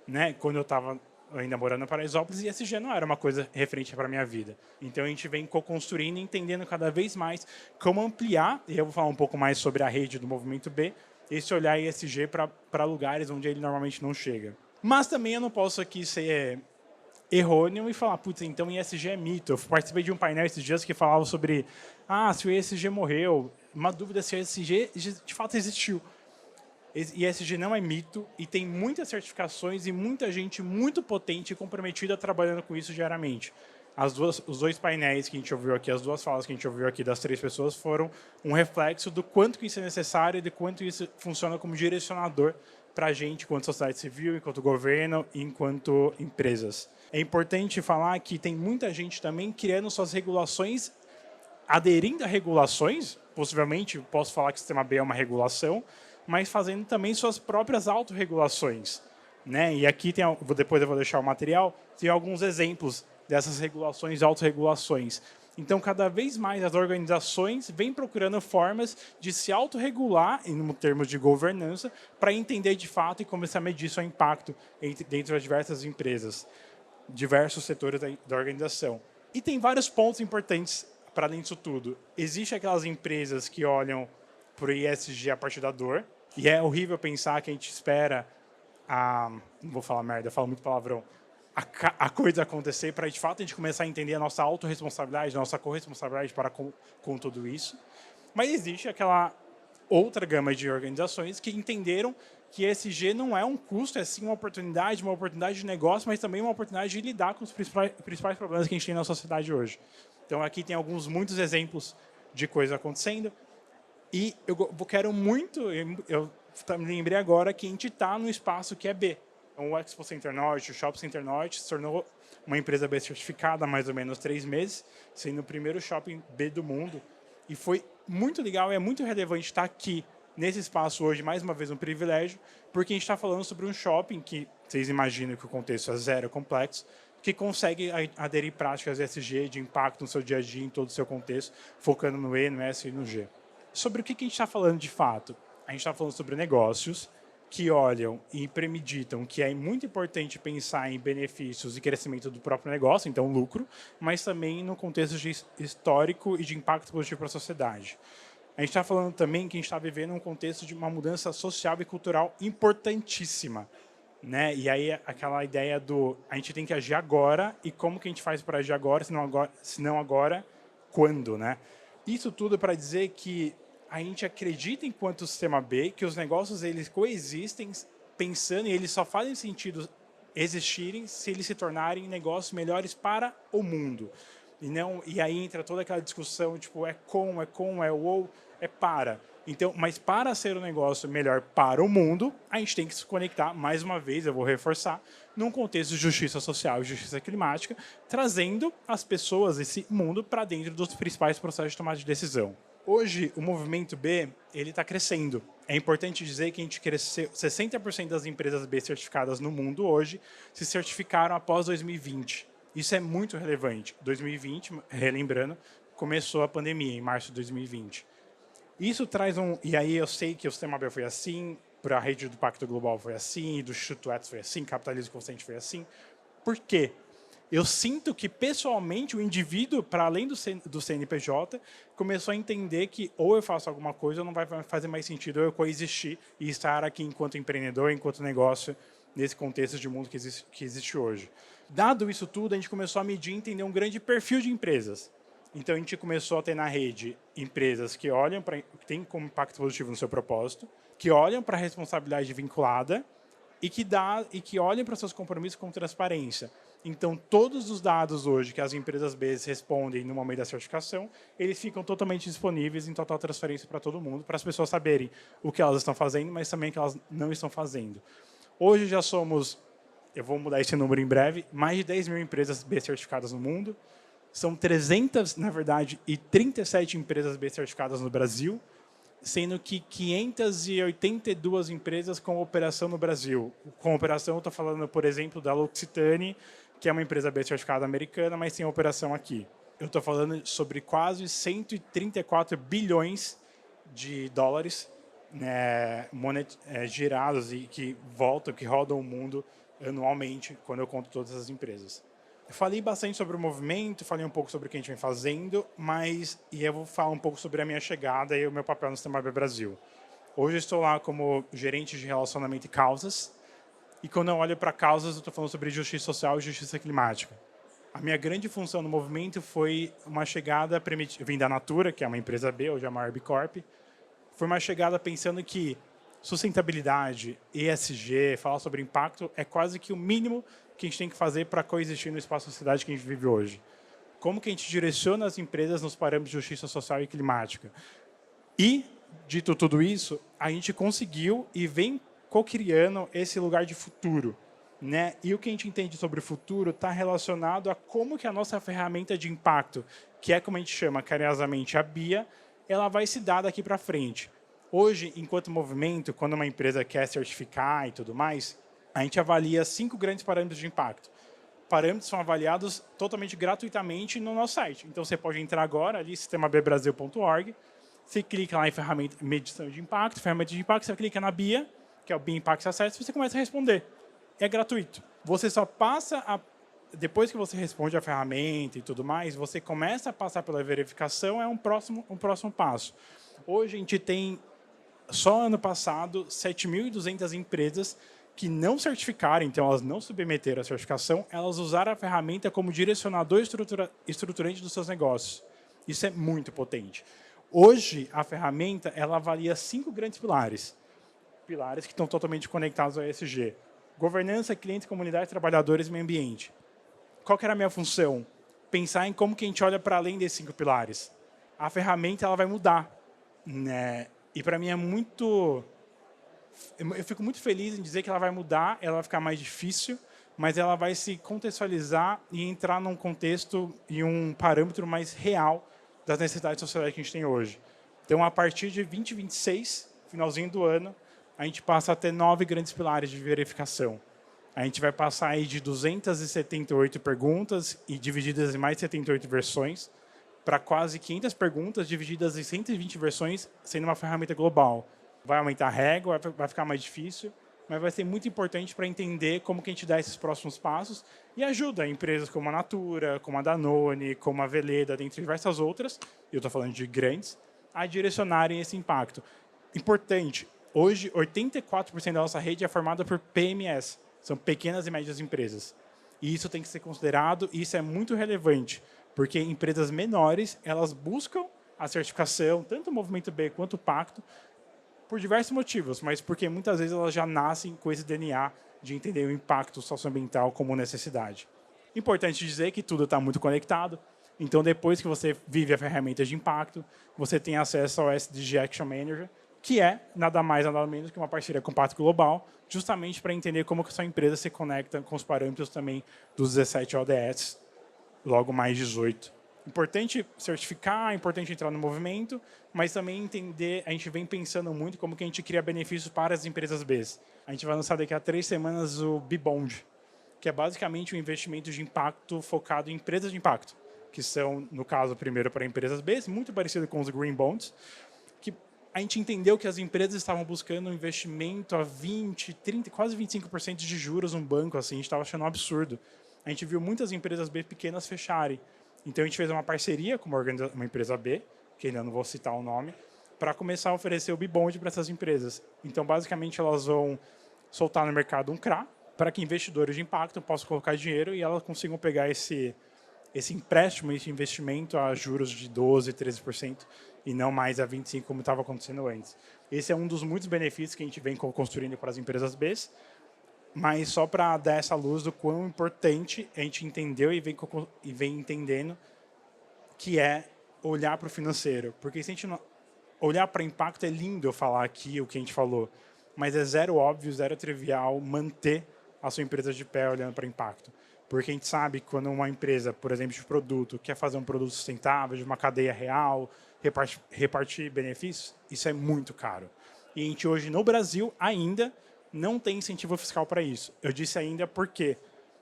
Né? Quando eu estava ainda morando em Paraisópolis, ESG não era uma coisa referente para a minha vida. Então, a gente vem co-construindo e entendendo cada vez mais como ampliar, e eu vou falar um pouco mais sobre a rede do Movimento B, esse olhar ESG para lugares onde ele normalmente não chega. Mas também eu não posso aqui ser errôneo e falar, putz, então ESG é mito. Eu participei de um painel esses dias que falava sobre, se o ESG morreu, uma dúvida se o ESG de fato existiu. ESG não é mito e tem muitas certificações e muita gente muito potente e comprometida trabalhando com isso diariamente. os dois painéis que a gente ouviu aqui, as duas falas que a gente ouviu aqui das 3 pessoas foram um reflexo do quanto que isso é necessário e de quanto isso funciona como direcionador para a gente, enquanto sociedade civil, enquanto governo e enquanto empresas. É importante falar que tem muita gente também criando suas regulações, aderindo a regulações, possivelmente, posso falar que o Sistema B é uma regulação, mas fazendo também suas próprias autorregulações, né? E aqui, depois eu vou deixar o material, tem alguns exemplos dessas regulações e autorregulações. Então, cada vez mais as organizações vêm procurando formas de se autorregular, em termos de governança, para entender de fato e começar a medir seu impacto dentro das diversas empresas, diversos setores da organização. E tem vários pontos importantes para além disso tudo. Existem aquelas empresas que olham para o ESG a partir da dor, e é horrível pensar que a gente espera não vou falar merda, eu falo muito palavrão, a coisa acontecer para, de fato, a gente começar a entender a nossa autorresponsabilidade, a nossa corresponsabilidade para com tudo isso. Mas existe aquela outra gama de organizações que entenderam que ESG não é um custo, é sim uma oportunidade de negócio, mas também uma oportunidade de lidar com os principais problemas que a gente tem na sociedade hoje. Então, aqui tem muitos exemplos de coisas acontecendo. E eu quero muito, eu me lembrei agora que a gente está no espaço que é B. Então, o Expo Center Norte, o Shopping Center Norte, se tornou uma empresa B certificada há mais ou menos 3 meses, sendo o primeiro shopping B do mundo. E foi muito legal e é muito relevante estar aqui nesse espaço hoje, mais uma vez um privilégio, porque a gente está falando sobre um shopping que, vocês imaginam que o contexto é zero complexo, que consegue aderir práticas ESG de impacto no seu dia a dia, em todo o seu contexto, focando no E, no S e no G. Sobre o que a gente está falando de fato? A gente está falando sobre negócios que olham e premeditam que é muito importante pensar em benefícios e crescimento do próprio negócio, então lucro, mas também no contexto histórico e de impacto positivo para a sociedade. A gente está falando também que a gente está vivendo um contexto de uma mudança social e cultural importantíssima, né? E aí aquela ideia do a gente tem que agir agora e como que a gente faz para agir agora, se não agora, quando, né? Isso tudo para dizer que a gente acredita, enquanto sistema B, que os negócios eles coexistem pensando e eles só fazem sentido existirem se eles se tornarem negócios melhores para o mundo. E aí entra toda aquela discussão, tipo, é ou, é para. Então, mas para ser um negócio melhor para o mundo, a gente tem que se conectar, mais uma vez, eu vou reforçar, num contexto de justiça social e justiça climática, trazendo as pessoas, esse mundo, para dentro dos principais processos de tomada de decisão. Hoje, o movimento B está crescendo. É importante dizer que a gente cresceu, 60% das empresas B certificadas no mundo hoje se certificaram após 2020. Isso é muito relevante. 2020, relembrando, começou a pandemia, em março de 2020. Isso traz e aí eu sei que o Sistema B foi assim, para a rede do Pacto Global foi assim, do Instituto Etos foi assim, Capitalismo Consciente foi assim. Por quê? Eu sinto que, pessoalmente, o indivíduo, para além do CNPJ, começou a entender que ou eu faço alguma coisa ou não vai fazer mais sentido eu coexistir e estar aqui enquanto empreendedor, enquanto negócio, nesse contexto de mundo que existe hoje. Dado isso tudo, a gente começou a medir e entender um grande perfil de empresas. Então, a gente começou a ter na rede empresas que olham que têm como impacto positivo no seu propósito, que olham para a responsabilidade vinculada e que olham para os seus compromissos com transparência. Então, todos os dados hoje que as empresas B respondem no momento da certificação, eles ficam totalmente disponíveis em total transferência para todo mundo, para as pessoas saberem o que elas estão fazendo, mas também o que elas não estão fazendo. Hoje já somos, eu vou mudar esse número em breve, mais de 10 mil empresas B certificadas no mundo. São 300, na verdade, e 37 empresas B certificadas no Brasil, sendo que 582 empresas com operação no Brasil. Com operação, eu estou falando, por exemplo, da L'Occitane, que é uma empresa B certificada americana, mas tem operação aqui. Eu estou falando sobre quase 134 bilhões de dólares, né, girados e que rodam o mundo anualmente, quando eu conto todas as empresas. Eu falei bastante sobre o movimento, falei um pouco sobre o que a gente vem fazendo, e eu vou falar um pouco sobre a minha chegada e o meu papel no Sistema B Brasil. Hoje eu estou lá como gerente de relacionamento e causas, e quando eu olho para causas, eu estou falando sobre justiça social e justiça climática. A minha grande função no movimento foi uma chegada, vim da Natura, que é uma empresa B, hoje é a maior B Corp, foi uma chegada pensando que sustentabilidade, ESG, falar sobre impacto, é quase que o mínimo que a gente tem que fazer para coexistir no espaço da sociedade que a gente vive hoje. como que a gente direciona as empresas nos parâmetros de justiça social e climática. E, dito tudo isso, a gente conseguiu e vem co-criando esse lugar de futuro, né? E o que a gente entende sobre o futuro está relacionado a como que a nossa ferramenta de impacto, que é como a gente chama carinhosamente a BIA, ela vai se dar daqui para frente. Hoje, enquanto movimento, quando uma empresa quer certificar e tudo mais, a gente avalia 5 grandes parâmetros de impacto. Parâmetros são avaliados totalmente gratuitamente no nosso site. Então, você pode entrar agora ali, sistemabebrasil.org, você clica lá em ferramenta medição de impacto, você clica na BIA, que é o BIA Impact Assessment, e você começa a responder. É gratuito. Você só passa depois que você responde a ferramenta e tudo mais, você começa a passar pela verificação, é um próximo passo. Hoje, a gente tem, só ano passado, 7.200 empresas que não certificaram, então elas não submeteram a certificação, elas usaram a ferramenta como direcionador estruturante dos seus negócios. Isso é muito potente. Hoje, a ferramenta ela avalia 5 grandes pilares. Pilares que estão totalmente conectados ao ESG. Governança, clientes, comunidade, trabalhadores e meio ambiente. Qual que era a minha função? Pensar em como que a gente olha para além desses 5 pilares. A ferramenta ela vai mudar, né? E para mim é muito... Eu fico muito feliz em dizer que ela vai mudar, ela vai ficar mais difícil, mas ela vai se contextualizar e entrar num contexto e um parâmetro mais real das necessidades sociais que a gente tem hoje. Então, a partir de 2026, finalzinho do ano, a gente passa a ter 9 grandes pilares de verificação. A gente vai passar aí de 278 perguntas e divididas em mais de 78 versões para quase 500 perguntas divididas em 120 versões, sendo uma ferramenta global. Vai aumentar a régua, vai ficar mais difícil, mas vai ser muito importante para entender como que a gente dá esses próximos passos e ajuda empresas como a Natura, como a Danone, como a Veleda, dentre diversas outras, e eu estou falando de grandes, a direcionarem esse impacto. Importante, hoje 84% da nossa rede é formada por PMS, são pequenas e médias empresas. E isso tem que ser considerado, e isso é muito relevante, porque empresas menores, elas buscam a certificação, tanto o Movimento B quanto o Pacto, por diversos motivos, mas porque muitas vezes elas já nascem com esse DNA de entender o impacto socioambiental como necessidade. Importante dizer que tudo está muito conectado, então depois que você vive a ferramenta de impacto, você tem acesso ao SDG Action Manager, que é nada mais, nada menos que uma parceria com o Pacto Global, justamente para entender como que a sua empresa se conecta com os parâmetros também dos 17 ODS, logo mais 18. Importante certificar, importante entrar no movimento, mas também entender, a gente vem pensando muito como que a gente cria benefícios para as empresas B. A gente vai lançar daqui a 3 semanas o B-Bond, que é basicamente um investimento de impacto focado em empresas de impacto, que são, no caso, primeiro para empresas B, muito parecido com os Green Bonds, que a gente entendeu que as empresas estavam buscando um investimento a 20, 30, quase 25% de juros no banco, assim, a gente estava achando um absurdo. A gente viu muitas empresas B pequenas fecharem. Então, a gente fez uma parceria com uma empresa B, que ainda não vou citar o nome, para começar a oferecer o B-Bond para essas empresas. Então, basicamente, elas vão soltar no mercado um CRA, para que investidores de impacto possam colocar dinheiro e elas consigam pegar esse empréstimo, esse investimento a juros de 12%, 13%, e não mais a 25%, como estava acontecendo antes. Esse é um dos muitos benefícios que a gente vem construindo para as empresas B, mas só para dar essa luz do quão importante a gente entendeu e vem entendendo que é olhar para o financeiro. Porque se a gente não olhar para impacto, é lindo eu falar aqui o que a gente falou, mas é zero óbvio, zero trivial manter a sua empresa de pé olhando para impacto. Porque a gente sabe que quando uma empresa, por exemplo, de produto, quer fazer um produto sustentável, de uma cadeia real, repartir benefícios, isso é muito caro. E a gente hoje, no Brasil, ainda não tem incentivo fiscal para isso. Eu disse ainda porque,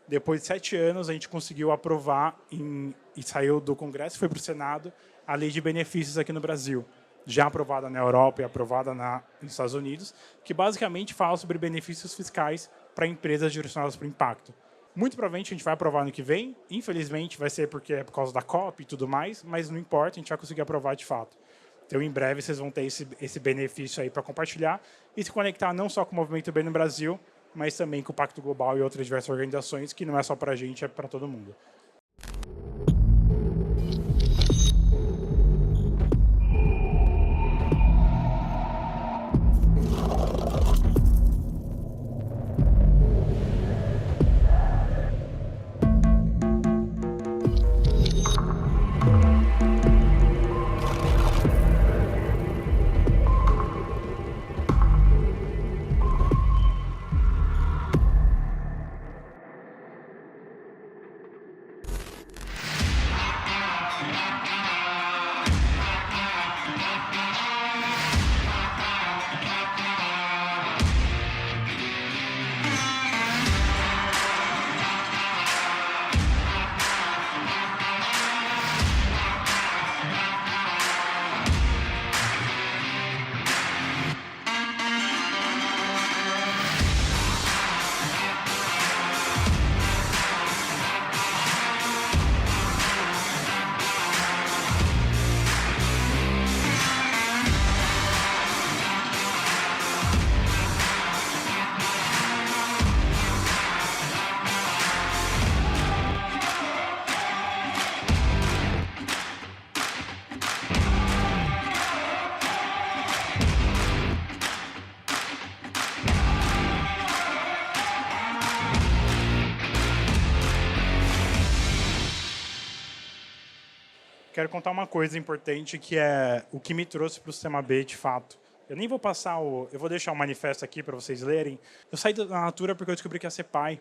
depois de 7 anos, a gente conseguiu aprovar, e saiu do Congresso e foi para o Senado, a Lei de Benefícios aqui no Brasil, já aprovada na Europa e aprovada nos Estados Unidos, que basicamente fala sobre benefícios fiscais para empresas direcionadas para o impacto. Muito provavelmente a gente vai aprovar no que vem, infelizmente vai ser porque é por causa da COP e tudo mais, mas não importa, a gente vai conseguir aprovar de fato. Então, em breve, vocês vão ter esse benefício aí para compartilhar e se conectar não só com o Movimento B no Brasil, mas também com o Pacto Global e outras diversas organizações, que não é só para a gente, é para todo mundo. quero contar uma coisa importante, que é o que me trouxe para o Sistema B, de fato. Eu nem vou passar eu vou deixar o manifesto aqui para vocês lerem. Eu saí da Natura porque eu descobri que ia ser pai,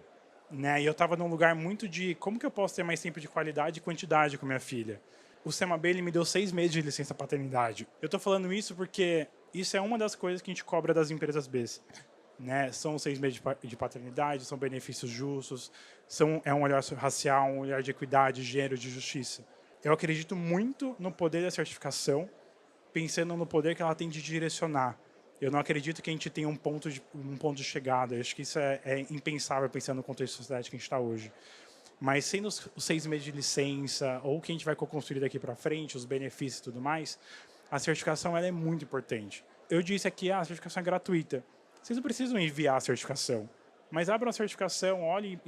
né? E eu estava num lugar muito de como que eu posso ter mais tempo de qualidade e quantidade com minha filha. O Sistema B ele me deu 6 meses de licença paternidade. Eu estou falando isso porque isso é uma das coisas que a gente cobra das empresas B, né? São 6 meses de paternidade, são benefícios justos, é um olhar racial, um olhar de equidade, de gênero, de justiça. Eu acredito muito no poder da certificação, pensando no poder que ela tem de direcionar. Eu não acredito que a gente tenha um ponto de chegada. Eu acho que isso é impensável pensando no contexto da sociedade que a gente está hoje. Mas sendo os 6 meses de licença, ou o que a gente vai co-construir daqui para frente, os benefícios e tudo mais, a certificação ela é muito importante. Eu disse aqui, a certificação é gratuita. Vocês não precisam enviar a certificação, mas abram a certificação, olhem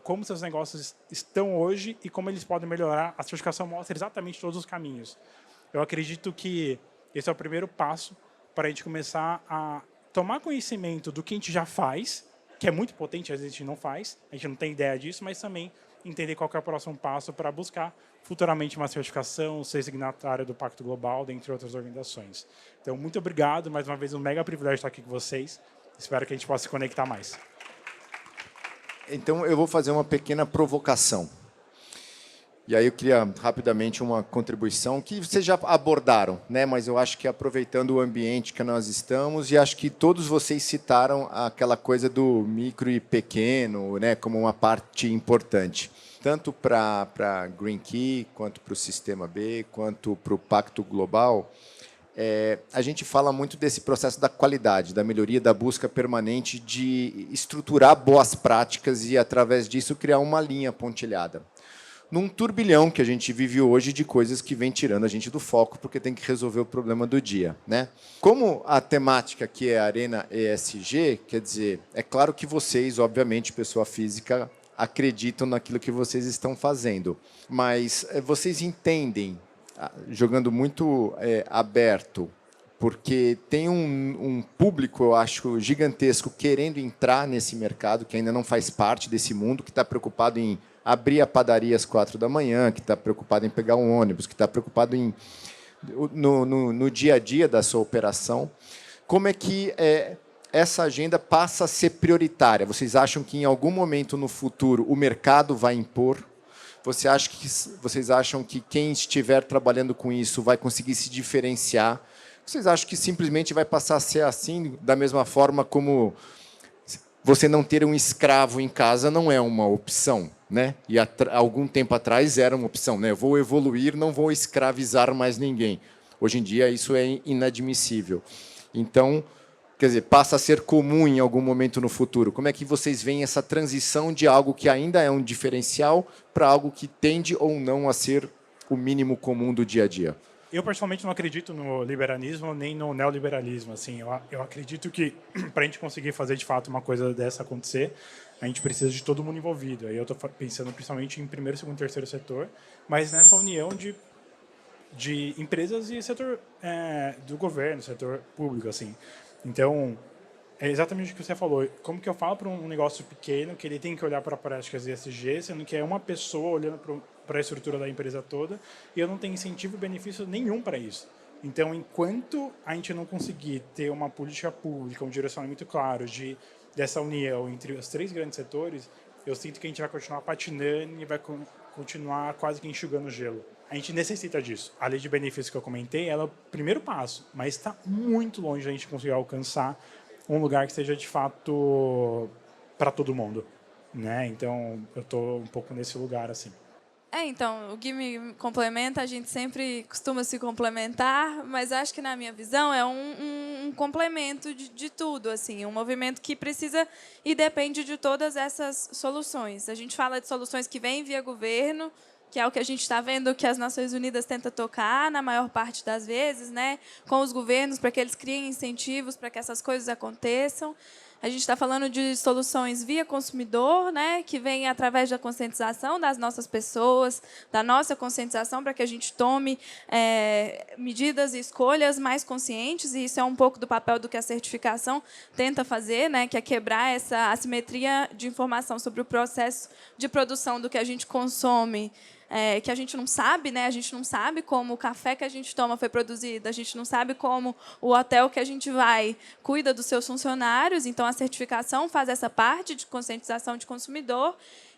como seus negócios estão hoje e como eles podem melhorar. A certificação mostra exatamente todos os caminhos. Eu acredito que esse é o primeiro passo para a gente começar a tomar conhecimento do que a gente já faz, que é muito potente, às vezes a gente não faz, a gente não tem ideia disso, mas também entender qual que é o próximo passo para buscar futuramente uma certificação, ser signatário do Pacto Global, dentre outras organizações. Então, muito obrigado, mais uma vez, um mega privilégio estar aqui com vocês. Espero que a gente possa se conectar mais. Então, eu vou fazer uma pequena provocação. E aí eu queria rapidamente uma contribuição que vocês já abordaram, né? Mas eu acho que aproveitando o ambiente que nós estamos, e acho que todos vocês citaram aquela coisa do micro e pequeno, né? Como uma parte importante, tanto para a Green Key, quanto para o Sistema B, quanto para o Pacto Global. A gente fala muito desse processo da qualidade, da melhoria, da busca permanente de estruturar boas práticas e, através disso, criar uma linha pontilhada. Num turbilhão que a gente vive hoje de coisas que vem tirando a gente do foco, porque tem que resolver o problema do dia, né? Como a temática aqui é Arena ESG, quer dizer, é claro que vocês, obviamente, pessoa física, acreditam naquilo que vocês estão fazendo, mas vocês entendem, jogando muito aberto, porque tem um público, eu acho, gigantesco querendo entrar nesse mercado, que ainda não faz parte desse mundo, que está preocupado em abrir a padaria às 4 da manhã, que está preocupado em pegar um ônibus, que está preocupado no dia a dia da sua operação. Como é que essa agenda passa a ser prioritária? Vocês acham que, em algum momento no futuro, o mercado vai impor? Vocês acham que quem estiver trabalhando com isso vai conseguir se diferenciar? Vocês acham que simplesmente vai passar a ser assim, da mesma forma como você não ter um escravo em casa não é uma opção, né? E algum tempo atrás era uma opção, né? Eu vou evoluir, não vou escravizar mais ninguém. Hoje em dia isso é inadmissível. Então, quer dizer, passa a ser comum em algum momento no futuro. Como é que vocês veem essa transição de algo que ainda é um diferencial para algo que tende ou não a ser o mínimo comum do dia a dia? Eu, pessoalmente, não acredito no liberalismo nem no neoliberalismo. Assim, eu acredito que, para a gente conseguir fazer, de fato, uma coisa dessa acontecer, a gente precisa de todo mundo envolvido. Aí eu estou pensando, principalmente, em primeiro, segundo e terceiro setor, mas nessa união de empresas e setor do governo, setor público. Assim. Então, é exatamente o que você falou. Como que eu falo para um negócio pequeno que ele tem que olhar para práticas ESG, sendo que é uma pessoa olhando para a estrutura da empresa toda, e eu não tenho incentivo e benefício nenhum para isso. Então, enquanto a gente não conseguir ter uma política pública, um direcionamento claro dessa união entre os 3 grandes setores, eu sinto que a gente vai continuar patinando e vai continuar quase que enxugando gelo. A gente necessita disso. A lei de benefícios que eu comentei, ela é o primeiro passo, mas está muito longe da gente conseguir alcançar um lugar que seja, de fato, para todo mundo, né? Então, eu estou um pouco nesse lugar, assim. Então, o Gui me complementa, a gente sempre costuma se complementar, mas acho que, na minha visão, é um complemento de tudo, assim, um movimento que precisa e depende de todas essas soluções. A gente fala de soluções que vêm via governo, que é o que a gente está vendo que as Nações Unidas tenta tocar, na maior parte das vezes, né, com os governos, para que eles criem incentivos para que essas coisas aconteçam. A gente está falando de soluções via consumidor, né, que vem através da conscientização das nossas pessoas, da nossa conscientização, para que a gente tome medidas e escolhas mais conscientes, e isso é um pouco do papel do que a certificação tenta fazer, né, que é quebrar essa assimetria de informação sobre o processo de produção do que a gente consome que a gente não sabe, né? A gente não sabe como o café que a gente toma foi produzido, a gente não sabe como o hotel que a gente vai cuida dos seus funcionários. Então, a certificação faz essa parte de conscientização de consumidor.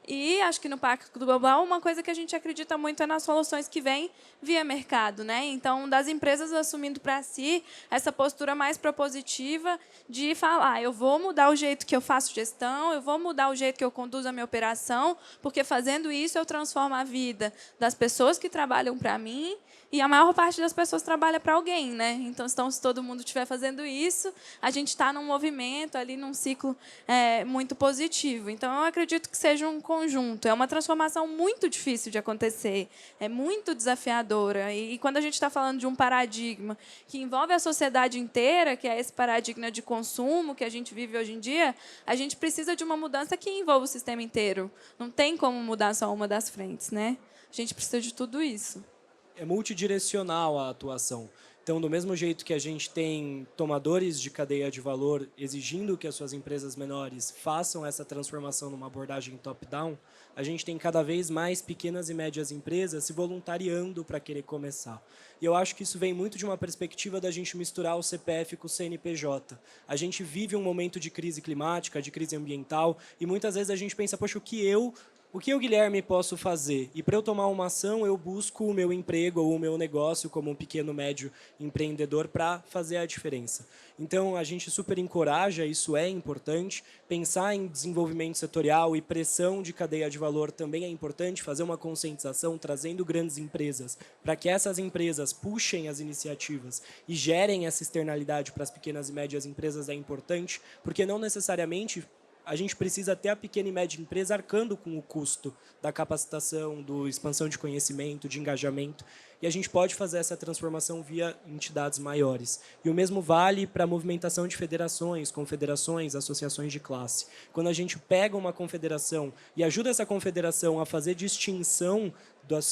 E acho que no Pacto Global, uma coisa que a gente acredita muito é nas soluções que vêm via mercado, né? Então, das empresas assumindo para si essa postura mais propositiva de falar, eu vou mudar o jeito que eu faço gestão, eu vou mudar o jeito que eu conduzo a minha operação, porque fazendo isso eu transformo a vida das pessoas que trabalham para mim. E a maior parte das pessoas trabalha para alguém, né? Então, se todo mundo estiver fazendo isso, a gente está num movimento ali, num ciclo muito positivo. Então, eu acredito que seja um conjunto. É uma transformação muito difícil de acontecer, é muito desafiadora. E quando a gente está falando de um paradigma que envolve a sociedade inteira, que é esse paradigma de consumo que a gente vive hoje em dia, a gente precisa de uma mudança que envolva o sistema inteiro. Não tem como mudar só uma das frentes, né? A gente precisa de tudo isso. É multidirecional a atuação. Então, do mesmo jeito que a gente tem tomadores de cadeia de valor exigindo que as suas empresas menores façam essa transformação numa abordagem top-down, a gente tem cada vez mais pequenas e médias empresas se voluntariando para querer começar. E eu acho que isso vem muito de uma perspectiva da gente misturar o CPF com o CNPJ. A gente vive um momento de crise climática, de crise ambiental, e muitas vezes a gente pensa, poxa, o que eu, Guilherme, posso fazer? E para eu tomar uma ação, eu busco o meu emprego ou o meu negócio como um pequeno, médio empreendedor para fazer a diferença. Então, a gente super encoraja, isso é importante. Pensar em desenvolvimento setorial e pressão de cadeia de valor também é importante. Fazer uma conscientização, trazendo grandes empresas, para que essas empresas puxem as iniciativas e gerem essa externalidade para as pequenas e médias empresas é importante, porque não necessariamente a gente precisa ter a pequena e média empresa arcando com o custo da capacitação, da expansão de conhecimento, de engajamento. E a gente pode fazer essa transformação via entidades maiores. E o mesmo vale para a movimentação de federações, confederações, associações de classe. Quando a gente pega uma confederação e ajuda essa confederação a fazer distinção dos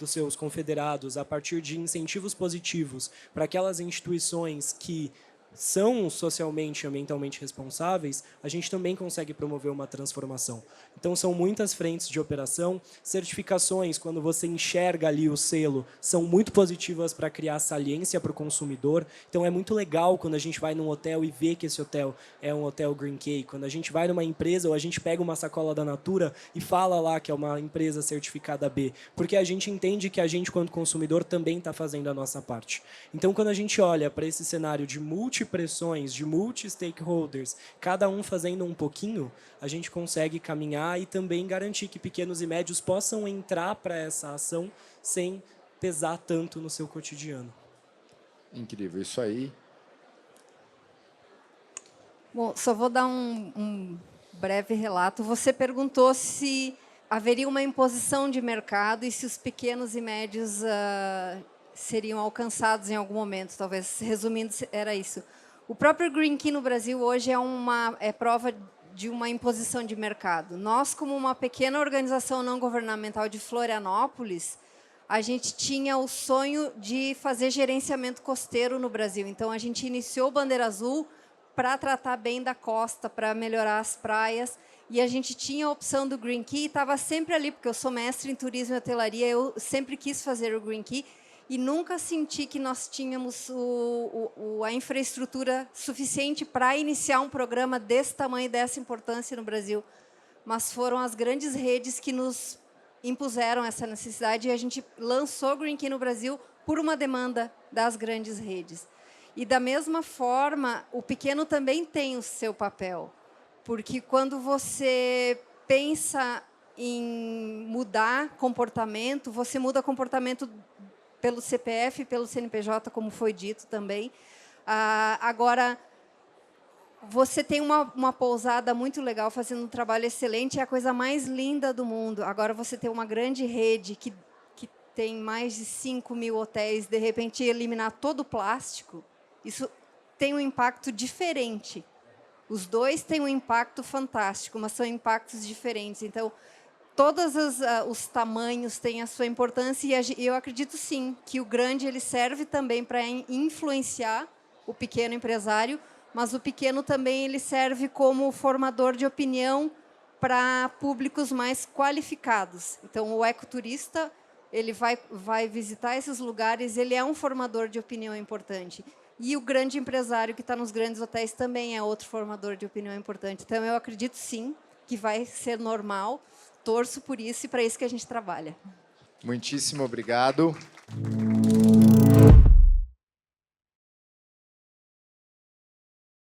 seus confederados a partir de incentivos positivos para aquelas instituições que são socialmente e ambientalmente responsáveis, a gente também consegue promover uma transformação. Então, são muitas frentes de operação. Certificações, quando você enxerga ali o selo, são muito positivas para criar saliência para o consumidor. Então, é muito legal quando a gente vai num hotel e vê que esse hotel é um hotel Green Key. Quando a gente vai numa empresa ou a gente pega uma sacola da Natura e fala lá que é uma empresa certificada B, porque a gente entende que a gente, quanto consumidor, também está fazendo a nossa parte. Então, quando a gente olha para esse cenário de multipressões, de multi-stakeholders, cada um fazendo um pouquinho, a gente consegue caminhar e também garantir que pequenos e médios possam entrar para essa ação sem pesar tanto no seu cotidiano. Incrível, isso aí. Bom, só vou dar um breve relato. Você perguntou se haveria uma imposição de mercado e se os pequenos e médios seriam alcançados em algum momento. Talvez, resumindo, era isso. O próprio Green Key no Brasil hoje é prova de uma imposição de mercado. Nós, como uma pequena organização não governamental de Florianópolis, a gente tinha o sonho de fazer gerenciamento costeiro no Brasil. Então, a gente iniciou o Bandeira Azul para tratar bem da costa, para melhorar as praias. E a gente tinha a opção do Green Key, estava sempre ali, porque eu sou mestre em turismo e hotelaria, eu sempre quis fazer o Green Key, e nunca senti que nós tínhamos a infraestrutura suficiente para iniciar um programa desse tamanho e dessa importância no Brasil. Mas foram as grandes redes que nos impuseram essa necessidade e a gente lançou Green Key no Brasil por uma demanda das grandes redes. E, da mesma forma, o pequeno também tem o seu papel, porque quando você pensa em mudar comportamento, você muda comportamento pelo CPF, pelo CNPJ, como foi dito também. Agora, você tem uma pousada muito legal, fazendo um trabalho excelente, é a coisa mais linda do mundo. Agora, você tem uma grande rede que tem mais de 5.000 hotéis, de repente, eliminar todo o plástico, isso tem um impacto diferente. Os dois têm um impacto fantástico, mas são impactos diferentes. Então, todos os tamanhos têm a sua importância e eu acredito, sim, que o grande ele serve também para influenciar o pequeno empresário, mas o pequeno também ele serve como formador de opinião para públicos mais qualificados. Então, o ecoturista ele vai visitar esses lugares, ele é um formador de opinião importante. E o grande empresário que está nos grandes hotéis também é outro formador de opinião importante. Então, eu acredito, sim, que vai ser normal. Torço por isso e para isso que a gente trabalha. Muitíssimo obrigado.